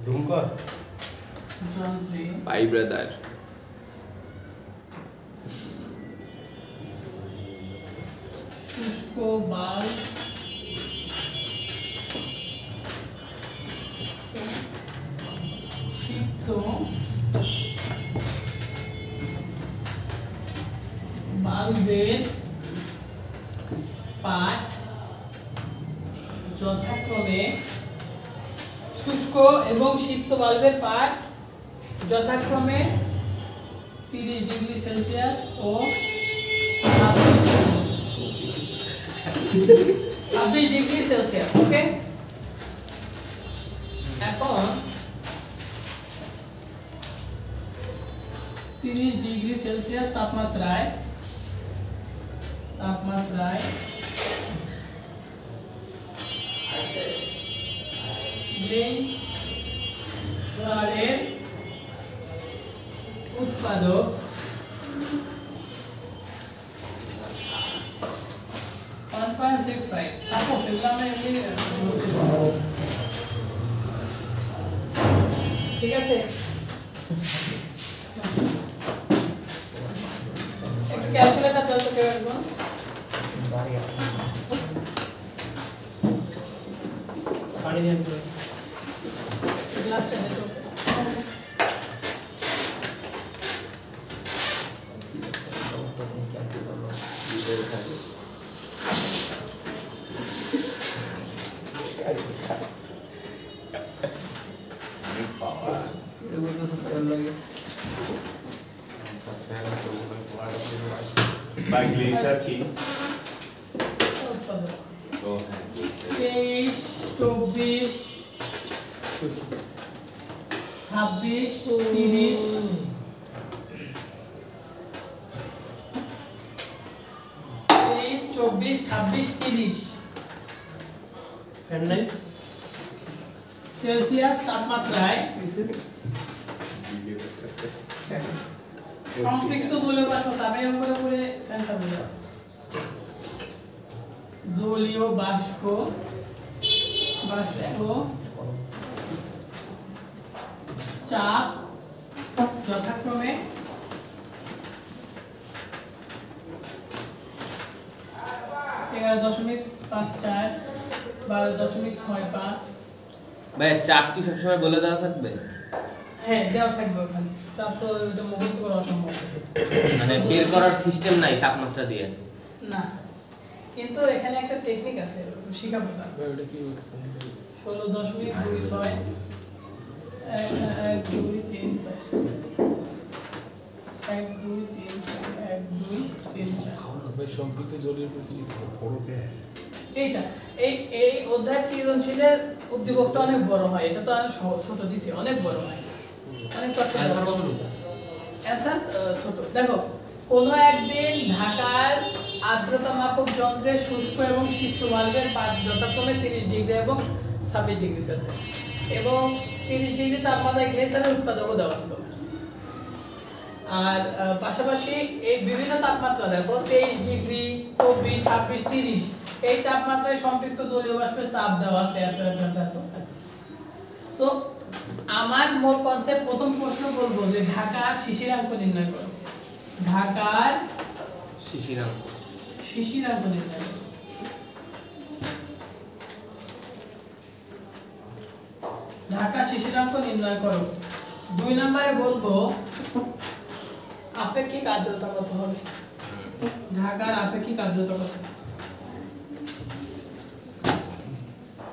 Zoom কর যন্ত্রে by brother শুষ্ক বাল্ব সিক্ত বাল্বের পাট যথাক্রমে শুষ্ক এবং সিক্ত বাল্বের পাট যথাক্রমে 30 ডিগ্রি সেলসিয়াস ও 26 ডিগ্রি সেলসিয়াস। ওকে, এখন 30 ডিগ্রি সেলসিয়াস তাপমাত্রায় গ্লেসারের উৎপাদক 1.65 সাপোজ এগুলো আমরা এমনি ঠিক আছে। একটা ক্যালকুলেটর দাও তো কেউ একজন পানি দিয়ে দিও গ্লাসটা দে তো গ্লেসার কি উৎপাদক ও হ্যাঁ 23 24 26 30 24 26 30 ফ্যান নাই সেলসিয়াস তাপমাত্রায় সম্পৃক্ত জলীয় বাষ্প তাপের উপরে অ্যান্সার বলে জলীয় বাষ্প চাপ যথাক্রমে 11.54 12.65 ভাই চাপ কি সবসময় বলে দেওয়া থাকবে? হ্যাঁ দেওয়া থাকবে ওখানে, চাপ তো এটা মুখস্থ করা অসম্ভব মানে বের করার সিস্টেম নাই তাপমাত্রা দিয়ে না, কিন্তু এখানে একটা টেকনিক আছে শিখাবো না। ওটা কি বলছে 16.26 1 2 3 4 1 2 3 4 1 2 3 4 ভাই সম্পৃক্ত জলীয় কি বড় কে এইটা এই অধ্যায় সৃজনশীলের উদ্দীপকটা অনেক বড় হয়, এটা তো আমি ছোট দিছি, অনেক বড় হয়, অনেক কঠিন। অ্যানসার কতটুকু? অ্যানসার ছোট। দেখো, কোনো একদিন ঢাকার আর্দ্রতা মাপক যন্ত্রে শুষ্ক এবং সিক্ত বাল্বের পাট যথাক্রমে 30 ডিগ্রি এবং 26 ডিগ্রি সেলসিয়াস এবং 30 ডিগ্রি তাপমাত্রায় গ্লেসারের উৎপাদকও দেওয়া ছিল। আর পাশাপাশি এই বিভিন্ন তাপমাত্রা দেখো 23 ডিগ্রি 24 26 30 এই তাপমাত্রায় সম্পৃক্ত জলীয় বাষ্পের চাপ দেওয়া আছে এত। তো আমার মোট কনসেপ্ট প্রথম প্রশ্ন বলবো যে ঢাকার শিশিরাঙ্ক নির্ণয় করো। ঢাকার শিশিরাঙ্ক নির্ণয় করো। ঢাকা শিশিরাঙ্ক নির্ণয় করো। 2 নম্বরে বলবো আপেক্ষিক আর্দ্রতা কত হবে। ঢাকার আপেক্ষিক আর্দ্রতা কত,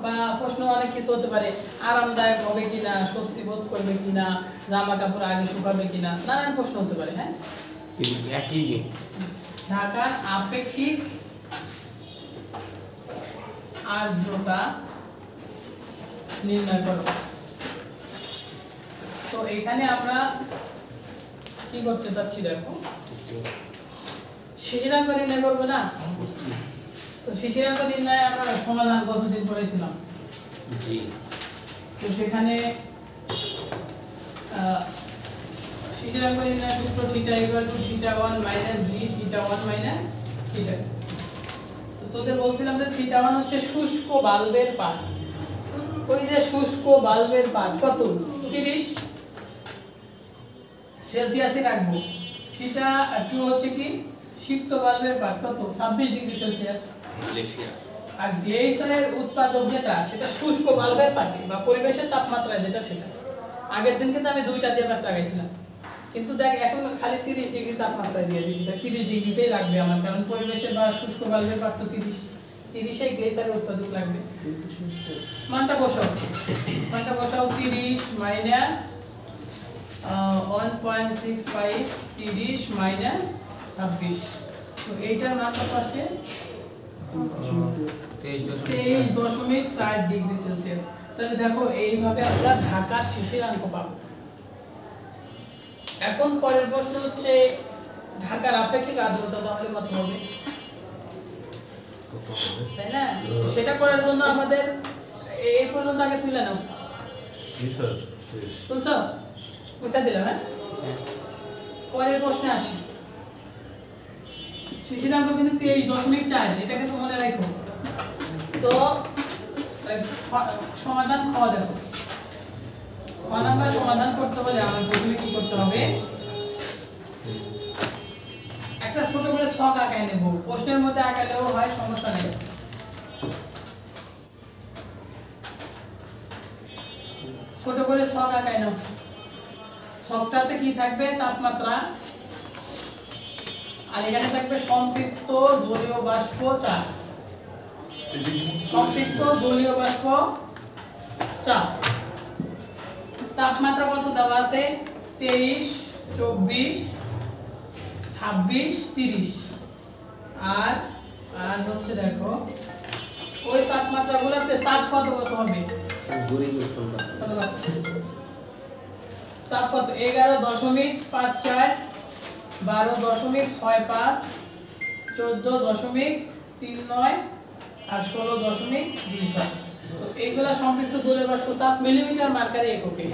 বা প্রশ্ন অনেক কিছু হতে পারে, আরামদায়ক হবে কিনা, স্বস্তি বোধ করবে কিনা, জামা কাপড় আগে শুকাবে কিনা, নানান প্রশ্ন হতে পারে। হ্যাঁ, একই যে ঢাকার আপেক্ষিক আর্দ্রতা নির্ণয় করো। তো এখানে আমরা কি করতে চাচ্ছি দেখো, শিশিরাঙ্ক নির্ণয় করবো না। তো শিশিরাঙ্ক নির্ণয় আমরা সমাধান কতদিন পড়েছিলাম? জি। তো সেখানে শিশিরাঙ্ক নির্ণয় সূত্র theta equal to theta 1 minus G theta 1 minus theta. তো তোদের বলছিলাম যে থিটা 1 হচ্ছে শুষ্ক বাল্বের পাট, ওই যে শুষ্ক বাল্বের পাট কত 30 সেলসিয়াসে রাখবো। সেটা 2 হচ্ছে কি সিক্ত বাল্বের পাট কত 26 ডিগ্রি সেলসিয়াস। মালয়েশিয়া আর গ্লেসিয়ারের উৎপাদক যেটা সেটা শুষ্ক বাল্বের পাটে বা পরিবেশের তাপমাত্রা যেটা সেটা। আগের দিন কিন্তু আমি দুইটা দিয়ে প্যাচ লাগাইছিলাম, কিন্তু দেখ এখন খালি 30 ডিগ্রি তাপমাত্রা দিয়ে দিয়েছি। 30 ডিগ্রিতেই লাগবে আমার, কারণ পরিবেশের বা শুষ্ক বাল্বের পাট তো 30 গ্লেসিয়ারের উৎপাদক লাগবে। মানটা বসাও 30 মাইনাস 1.65 30 মাইনাস 26। তো এইটার মান কত আসে 23.4 ডিগ্রি সেলসিয়াস। তাহলে দেখো এইভাবে আমরা ঢাকার শিশিরাঙ্ক পাবো। এখন পরের প্রশ্ন হচ্ছে ঢাকার আপেক্ষিক আর্দ্রতা তাহলে কত হবে, তাই না? সেটা করার জন্য আমাদের এই পর্যন্ত আগে তুলে নাও। জি স্যার তুলছো? বুঝা দিলাম। হ্যাঁ, পরের প্রশ্নে আসি। শিশিরাঙ্ক কিন্তু 23.4, এটাকে তো মনে রাখো। তো সমাধান খ দেখো। খ নাম্বার সমাধান করতে হলে আমাদের প্রথমে কি করতে হবে, একটা ছোট করে ছক আঁকায় নেব। প্রশ্নের মধ্যে আঁকালেও হয়, সমস্যা নেই। ছোট করে ছক আঁকায় নাও। ছকটাতে কি থাকবে তাপমাত্রা, আর এখানে থাকবে সম্পৃক্ত জলীয় বাষ্প চাপ। সম্পৃক্ত জলীয় বাষ্প চাপ তাপমাত্রা কত দেওয়া আছে 23, 24, 26, 30। আর আর হচ্ছে দেখো ওই তাপমাত্রাগুলোতে চাপ কত কত হবে, চাপ কত 11.54, 12.65, 14.39 আর 16.26। তো এইগুলা সম্পৃক্ত জলীয় বাষ্প চাপ মিলিমিটার মার্কারে এককে।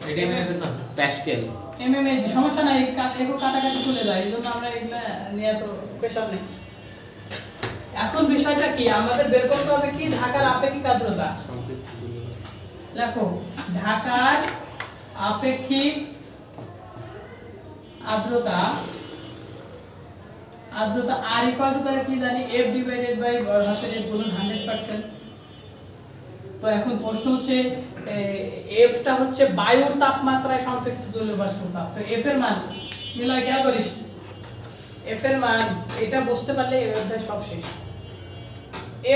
এটা মানে না প্যাসকেল এমএম সমস্যা নাই, একক কাটাকাটি চলে যায়, এইজন্য আমরা এগুলা নিয়ে তো প্রেসার নেই। এখন বিষয়টা কি আমাদের বের করতে হবে কি ঢাকার আপেক্ষিক আর্দ্রতা। দেখো ঢাকার আপেক্ষিক আর্দ্রতা আর ইকুয়াল টু তাহলে কি জানি f ডিভাইডেড বাই বর্গহাতের f গুণন 100%। তো এখন প্রশ্ন হচ্ছে f টা হচ্ছে বায়ুর তাপমাত্রায় সম্পৃক্ত জলীয় বাষ্প চাপ। তো f এর মান মিলাই খেয়াল করিস, f এর মান এটা বুঝতে পারলে এই অধ্যায় সব শেষ।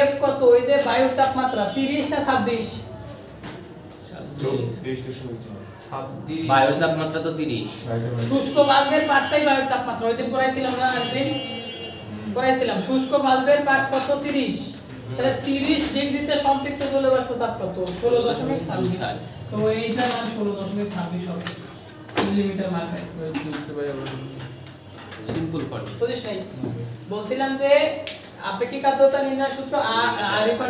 f কত, ওই যে বায়ুর তাপমাত্রা 30 না 26, বায়ুর তাপমাত্রা তো 30। শুষ্ক বাল্বের পাটটাই বায়ুর তাপমাত্রা, ওইদিন পড়াইছিলাম না আসবে, পড়াইছিলাম শুষ্ক বাল্বের পাট কত 30। তাহলে 30 ডিগ্রিতে সম্পৃক্ত জলীয় বাষ্প চাপ কত 16.26। তো এইটার মান 16.26 হবে মিলিমিটার মার্কায়। সিম্পল কর বুঝিস নাই? বলছিলাম যে আপেক্ষিক আর্দ্রতা নির্ণয় সূত্র r f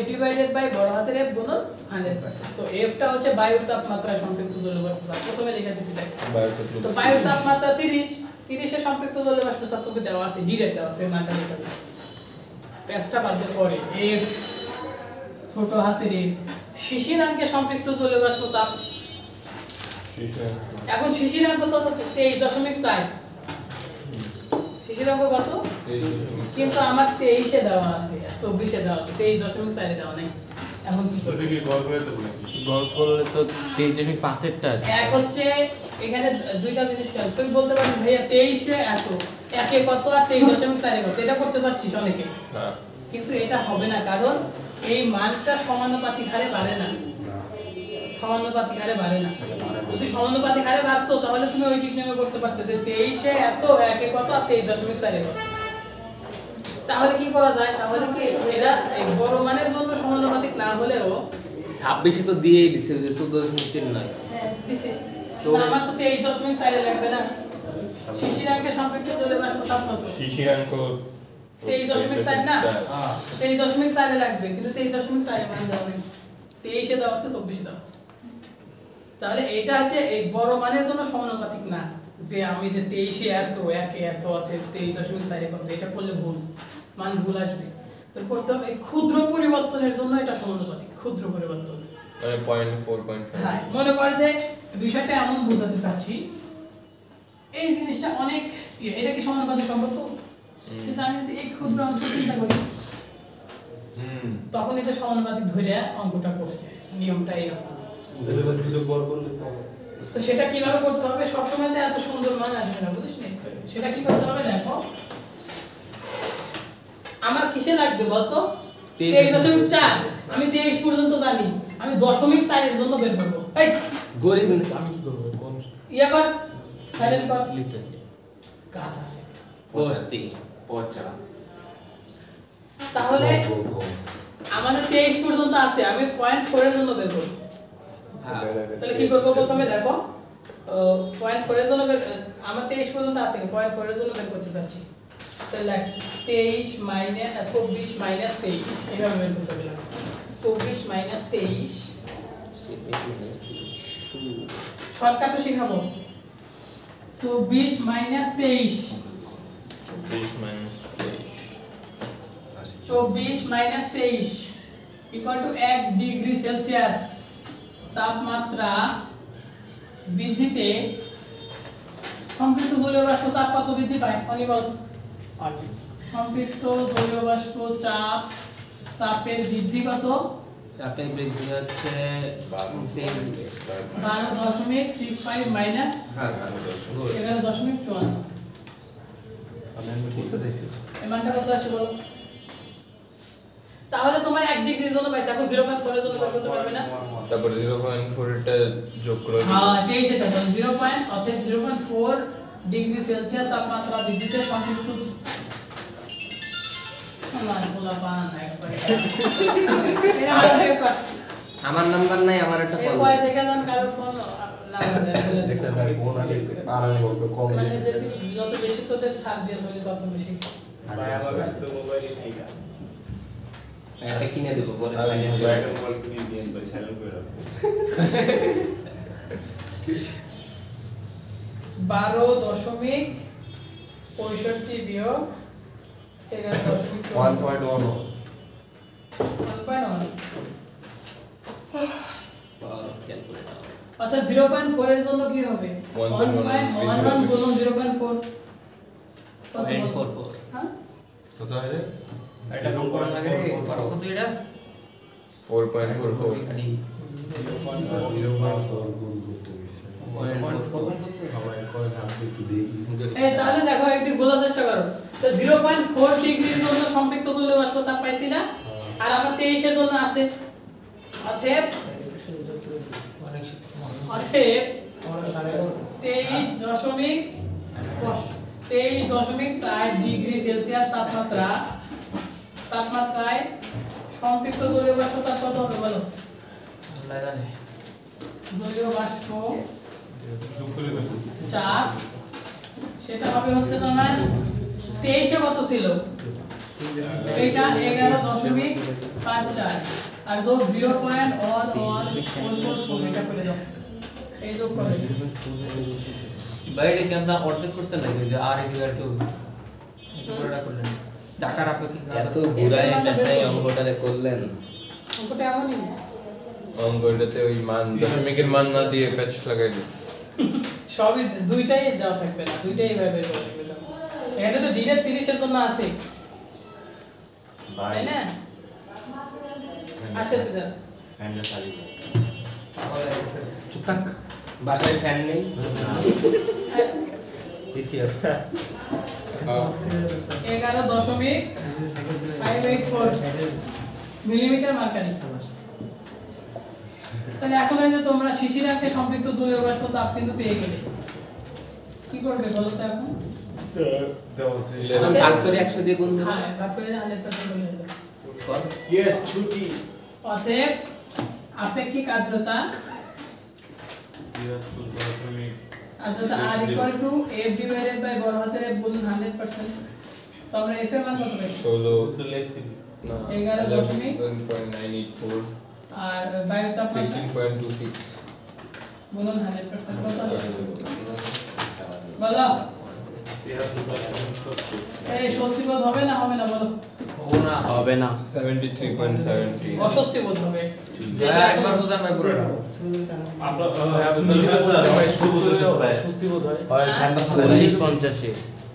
ডিভাইডেড বাই বড় হাতের f গুণন 100%। তো f টা হচ্ছে বায়ুর তাপমাত্রায় সম্পৃক্ত জলীয় বাষ্প চাপ, প্রথমে লিখে দিয়েছি দেখ। তো বায়ুর তাপমাত্রা 30 এর সম্পৃক্ত জলীয় বাষ্প চাপ তোকে দেওয়া আছে, ডিরেক্ট দেওয়া আছে, মানটা লিখে দিয়েছি। প্যাচটা বাদ দিয়ে পরে f ছোট হাতের f শিশিরাঙ্কে সম্পৃক্ত জলীয় বাষ্প চাপ। এখন শিশিরাঙ্ক তো 23.4, শিশিরাঙ্ক কত, কিন্তু আমার 23 এ দেওয়া আছে, 24 এ দেওয়া আছে, 23.4 এ দেওয়া নাই। এখন কি করব, গড় করলে তো 23.5 এরটা এক হচ্ছে এখানে দুইটা জিনিস খেয়াল। তুই বলতে পারিস ভাইয়া 23 এ এত, একে কত আর 23.4 এ কত, এটা করতে চাচ্ছিস অনেকে, কিন্তু এটা হবে না, কারণ এই মানটা সমানুপাতিক হারে বাড়ে না, সমানুপাতিক হারে বাড়ে না। যদি সমানুপাতিক হারে বাড়তো তাহলে তুমি ওই দিক নেমে করতে পারতে যে 23 এ এত, একে কত আর 23.4 এ কত। তাহলে কি করা যায়, তাহলে কি এরা এই বড় মানের জন্য সমানুপাতিক না হলেও 26 তো দিয়েই দিছে যে 14.3 নয়। হ্যাঁ দিছে, তো আমার তো 23.4 এ লাগবে না। শিশিরাঙ্কে সম্পৃক্ত জলীয় বাষ্প চাপ কত, শিশিরাঙ্ক 23.4 না, 23.4 এ লাগবে, কিন্তু 23.4 এ মান দেওয়া নেই, 23 এ দেওয়া আছে, 24 এ দেওয়া আছে। তাহলে এটা হচ্ছে এই বড় মানের জন্য সমানুপাতিক না, যে আমি যে 23 এ এত, একে এত অর্থাৎ 23.4 এ কত, এটা করলে ভুল, মান ভুল আসবে। তো করতে হবে ক্ষুদ্র পরিবর্তনের জন্য এটা সমানুপাতিক, ক্ষুদ্র পরিবর্তন। মানে 0.4.5 হ্যাঁ, মনে করে যে বিষয়টা এমন বোঝাতে চাচ্ছি, এই জিনিসটা অনেক এটা কি সমানুপাতিক সম্পর্ক? কিন্তু আমি যদি এই ক্ষুদ্র অংশ চিন্তা করি তখন এটা সমানুপাতিক ধরে অঙ্কটা করছে, নিয়মটা এরকম। তো সেটা কিভাবে করতে হবে? সবসময় তো এত সুন্দর মান আসবে না, বুঝিস না? সেটা কি করতে হবে দেখো, আমার কিসে লাগবে বলতো? 23.4। আমি 23 পর্যন্ত জানি, আমি 0.4 এর জন্য বের করব। এই গরিব আমি কি করব? কোন ইয়া কর, সাইলেন্ট কর, লিটার কাজ আছে। বস্তি পচা। তাহলে আমাদের 23 পর্যন্ত আছে, আমি 0.4 এর জন্য বের করব। তাহলে কি করব? প্রথমে দেখো 0.4 এর জন্য আমার 23 পর্যন্ত আছে, 0.4 এর জন্য বের করতে চাচ্ছি। তাহলে 23 - 24 - 23 এইভাবে বের করতে হবে। 24 - 23 শর্টকাটও শিখাবো। 24 - 23 24 - 23 ইকুয়াল টু 1 ডিগ্রি সেলসিয়াস তাপমাত্রা বৃদ্ধিতে সম্পৃক্ত জলীয় বাষ্প চাপ কত বৃদ্ধি পায়? অনিবল সম্পৃক্ত জলীয় বাষ্প চাপের বৃদ্ধি কত? চাপের বৃদ্ধি হচ্ছে 12.65 মাইনাস 11.54। এই মানটা কত আসে বলো? তাহলে তোমার 1 ডিগ্রির জন্য পাইছে, এখন 0.4 এর জন্য বের করতে পারবে না? তারপর 0.4 এটা যোগ করে হ্যাঁ 23 এর সাথে 0. অর্থাৎ 0.4 ডিগ্রি সেলসিয়াস তাপমাত্রা বৃদ্ধিতে সম্পৃক্ত আমার নাম্বার নাই, আমার একটা কল এরপরে থেকে যান কারোর ফোন নাম্বার দেয় বলে দেখছেন ভাই ফোন আগে আর আমি বলবো কম মানে দিছে যত বেশি তোদের ছাড় দিয়ে চলে তত বেশি। ভাই আমার কাছে তো মোবাইল নেই গা এটা কিনে দেব পরে। আমি মোবাইল মোবাইল কিনে দিয়ে ভাই সাইলেন্ট করে রাখবো 12.65 বিয়োগ 11.4 1.1 পাওয়ার অফ ক্যালকুলেটর অর্থাৎ 0.4 এর জন্য কি হবে? 1.11 গুণন 0.4 কত? 0.44 হ্যাঁ কত হয় রে এটা কোন কোন লাগে রে? পারো কত এটা? 4.44 খালি 0.4 গুণ করতে গেছে 0.4 করতে সবাই কয় ভাগ একটু দেই এই তাহলে দেখো একটু বোঝার চেষ্টা করো। তো 0.4 ডিগ্রির জন্য সম্পৃক্ত জলীয় বাষ্প চাপ পাইছি না? আর আমার 23 এর জন্য আছে। অতএব অনেক অতএব 23.4 ডিগ্রি সেলসিয়াস তাপমাত্রায় সম্পৃক্ত জলীয় বাষ্প চাপ কত হবে বলো? আল্লাহ জানে। জলীয় বাষ্প চাপ সেটা হবে হচ্ছে তোমার 23 এ কত ছিল? এটা 11.54 আর যোগ 0.1144 এটা করে দাও। এই যোগ করে ভাই এটা কি আপনারা অর্ধেক করছেন নাকি? যে আর ইজ ইকুয়াল টু এটা পুরোটা করলেন ঢাকার আপেক্ষিক এত বুড়াই পেছাই অঙ্কটারে করলেন। অঙ্কটা এমনই অঙ্কটাতে ওই মান দশমিকের মান না দিয়ে প্যাচ লাগাই দিই। সবই দুইটাই দেওয়া থাকবে না, দুইটাই ভাবে থাকবে। এটা তো ডিরেক্ট 30 এর জন্য আছে তাই না? আসছে স্যার ফ্যানটা চালি চুপ থাক, বাসায় ফ্যান নেই। ঠিকই আছে 11.584 মিলিমিটার মার্কারি। তাহলে এখন এই যে তোমরা শিশিরাকে সম্পৃক্ত জলীয় বাষ্প চাপ কিন্তু পেয়ে গেলে কি করবে বলো তো এখন? এখন ভাগ করে 100 দিয়ে গুণ দেব। হ্যাঁ ভাগ করে 100% বলে দাও। কর। ইয়েস ছুটি অতএব আপেক্ষিক আর্দ্রতা R equal to F divided by বড় হাতের F বলুন 100%। তো আমরা F এর মান কত পাইছি? 16 তো লেখছি না 11.984 আর বায়ু তাপমাত্রা 16.26 বলুন 100% কত আসে? বলো এই স্বস্তিবোধ হবে না বলো? ও না হবে না 73.70 অস্বস্তি বোধ হবে একবার বুঝান ভাই পুরোটা সুস্থি বোধ হয় হয় ঠান্ডা ঠান্ডা 40-50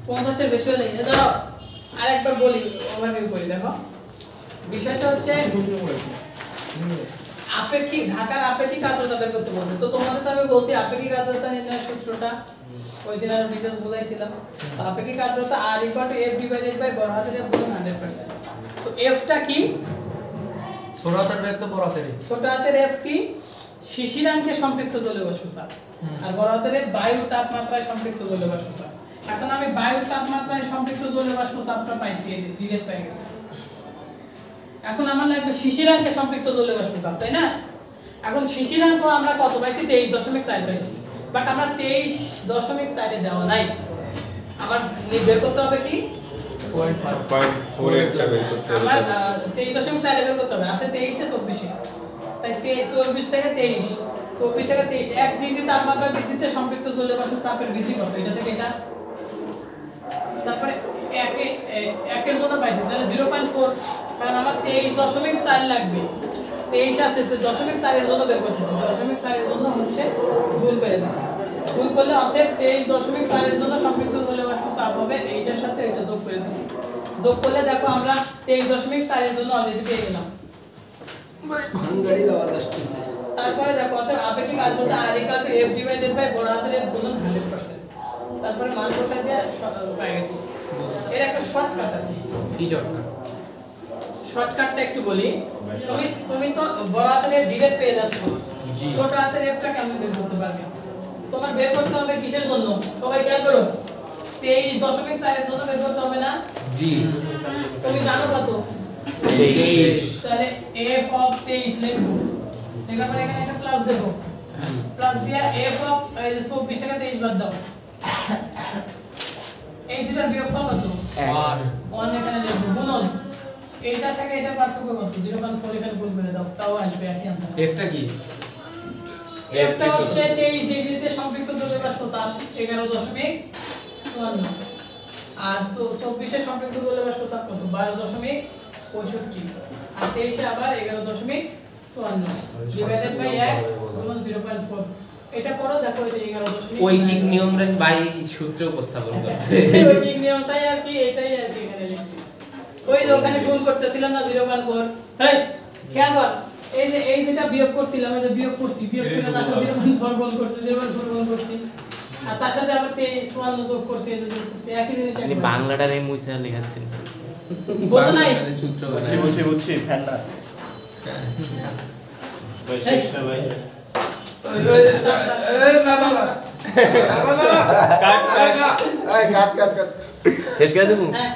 50 এর বেশি হলে দাঁড়াও আরেকবার বলি ওভারভিউ করি দেখো বিষয়টা হচ্ছে আপেক্ষিক ঢাকার আপেক্ষিক আর্দ্রতা বের করতে বলছে তো তোমাদের তো আমি বলছি আপেক্ষিক আর্দ্রতা নির্ণয়ের সূত্রটা ওই দিন আর ডিটেইলস বুঝাইছিলাম আপেক্ষিক আর্দ্রতা R = F ডিভাইডেড বাই বড় হাতের F গুণ 100% তো F টা কি ছোট হাতের ব্যাগ তো বড় হাতের ছোট হাতের F কি শিশিরাঙ্কে সম্পৃক্ত জলীয় বাষ্প চাপ আর বড় হাতের F বায়ু তাপমাত্রায় সম্পৃক্ত জলীয় বাষ্প চাপ এখন আমি বায়ু তাপমাত্রায় সম্পৃক্ত জলীয় বাষ্প চাপটা পাইছি এই ডিরেক্ট পেয়ে গেছি এখন আমার লাগবে শিশিরাঙ্কে সম্পৃক্ত জলীয় বাষ্প চাপ তাই না এখন শিশিরাঙ্ক আমরা কত পাইছি 23.4 পাইছি বাট আমরা 23.4 এ দেওয়া নাই আমার বের করতে হবে কি 0.4 একটা বের করতে আমার হবে 23.4 বের করতে হবে আছে 23 এ 24 এ তাই 24 থেকে 23 24 থেকে 23 1 ডিগ্রি তাপমাত্রা বৃদ্ধিতে সম্পৃক্ত জলীয় বাষ্প চাপের বৃদ্ধি কত এটা থেকে এটা তারপরে একের জন্য পাইছি তাহলে 0.4 কারণ আমার 23.4 লাগবে 23 আছে তো 0.4 এর জন্য বের করতেছি 0.4 এর জন্য হচ্ছে গুণ করে দিছি গুণ করলে অতএব 23.4 এর জন্য সম্পৃক্ত জলীয় বাষ্প চাপ হবে এইটার সাথে এটা যোগ করে দিছি যোগ করলে দেখো আমরা 23.4 এর জন্য অলরেডি পেয়ে গেলাম ভাঙাড়ি আওয়াজ আসতেছে তারপরে দেখো অতএব আপেক্ষিক আর্দ্রতা R = F ডিভাইডেড বাই বড় হাতের F গুণ 100% তারপরে মান বসাই দিয়ে পেয়ে গেছি এর একটা শর্টকাট আছে কি জটকা শর্টকাটটা একটু বলি তুমি তো বড় হাতের ডিরেক্ট পেয়ে যাচ্ছ ছোট হাতের এফটা কেমন বের করতে পারবে তোমার বের করতে হবে কিসের জন্য সবাই খেয়াল করো 23.4 এর জন্য বের করতে হবে না জি তুমি জানো কত 23 তাহলে f অফ 23 লিখবো লেখার পরে এখানে একটা প্লাস দেবো প্লাস দিয়া f অফ 24 থেকে 23 বাদ দাও এই দুটার বিয়োগফল কত 1 এখানে লিখবো গুণন এইটা থেকে এটা পার্থক্য কত 0.4 এখানে গুণ করে দাও তাও আসবে একই आंसर এফটা কি এফটা হচ্ছে 23 ডিগ্রিতে সম্পৃক্ত জলীয় বাষ্প চাপ 11.54 আর 24 এ সম্পৃক্ত জলীয় বাষ্প চাপ কত 12.65 আর 23 এ আবার 11.54 ডিভাইডেড বাই 1 গুণন 0.4 এটা করো দেখো এই 11.54 ঐকিক নিয়মটা বাই সূত্রে উপস্থাপন করছে ঐকিক নিয়মটাই আর কি এটাই আর কি এখানে লিখছি ওই যে ওখানে গুণ করতেছিলাম না 0.4 হেই খেয়াল কর এই যেটা বিয়োগ করছিলাম এই যে বিয়োগ করছি বিয়োগ করে তার সাথে 0.4 গুণ করছি 0.4 গুণ করছি আর তার সাথে আবার 23 যোগ করছি এই যে যোগ করছি একই জিনিস মানে বাংলাটারে মুইসা লেখাচ্ছেন বোঝো নাই সূত্র বুঝছি ফ্যানটা ভাই শেষটা ভাই কাট কাট কাট শেষ করে দেবো হ্যাঁ